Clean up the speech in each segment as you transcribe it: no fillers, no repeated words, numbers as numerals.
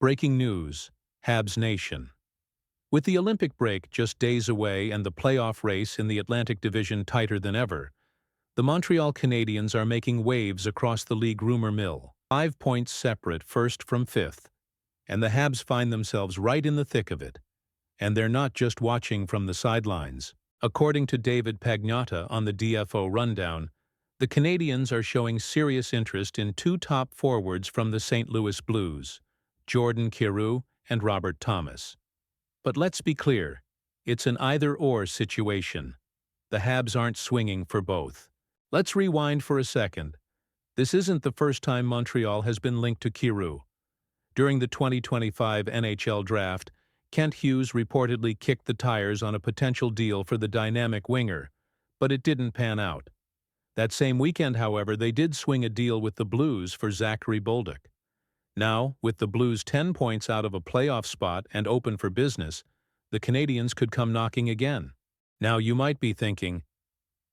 Breaking news, Habs Nation. With the Olympic break just days away and the playoff race in the Atlantic Division tighter than ever, the Montreal Canadiens are making waves across the league rumor mill, 5 points separate first from fifth, and the Habs find themselves right in the thick of it. And they're not just watching from the sidelines. According to David Pagnotta on the DFO Rundown, the Canadiens are showing serious interest in two top forwards from the St. Louis Blues, Jordan Kyrou and Robert Thomas. But let's be clear, it's an either-or situation. The Habs aren't swinging for both. Let's rewind for a second. This isn't the first time Montreal has been linked to Kyrou. During the 2025 NHL Draft, Kent Hughes reportedly kicked the tires on a potential deal for the dynamic winger, but it didn't pan out. That same weekend, however, they did swing a deal with the Blues for Zachary Bolduc. Now, with the Blues 10 points out of a playoff spot and open for business, the Canadiens could come knocking again. Now you might be thinking,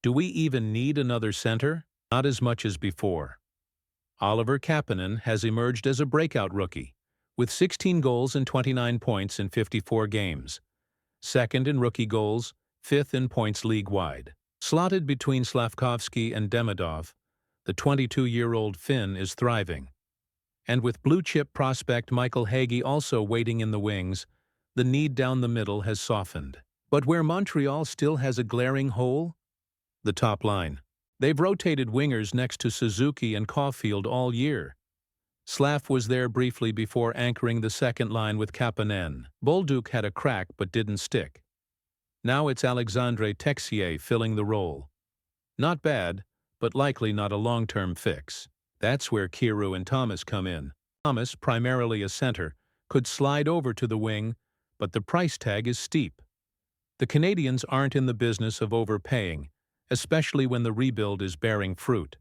do we even need another center? Not as much as before. Oliver Kapanen has emerged as a breakout rookie, with 16 goals and 29 points in 54 games. Second in rookie goals, fifth in points league-wide. Slotted between Slavkovsky and Demidov, the 22-year-old Finn is thriving. And with blue-chip prospect Michael Hagee also waiting in the wings, the need down the middle has softened. But where Montreal still has a glaring hole? The top line. They've rotated wingers next to Suzuki and Caulfield all year. Slav was there briefly before anchoring the second line with Kapanen. Bolduc had a crack but didn't stick. Now it's Alexandre Texier filling the role. Not bad, but likely not a long-term fix. That's where Kyrou and Thomas come in. Thomas, primarily a center, could slide over to the wing, but the price tag is steep. The Canadiens aren't in the business of overpaying, especially when the rebuild is bearing fruit.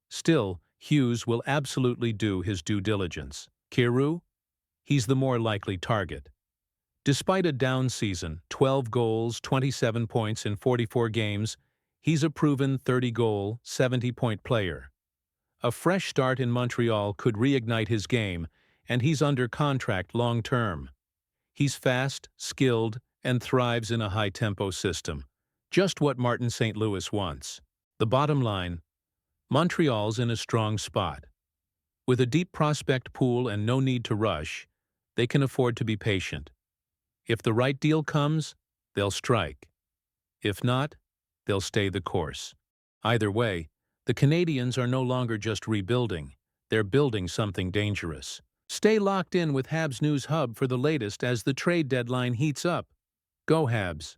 Still, Hughes will absolutely do his due diligence. Kyrou? He's the more likely target. Despite a down season, 12 goals, 27 points in 44 games, he's a proven 30-goal, 70-point player. A fresh start in Montreal could reignite his game, and he's under contract long-term. He's fast, skilled, and thrives in a high-tempo system. Just what Martin St. Louis wants. The bottom line, Montreal's in a strong spot. With a deep prospect pool and no need to rush, they can afford to be patient. If the right deal comes, they'll strike. If not, they'll stay the course. Either way, the Canadiens are no longer just rebuilding, they're building something dangerous. Stay locked in with Habs News Hub for the latest as the trade deadline heats up. Go Habs!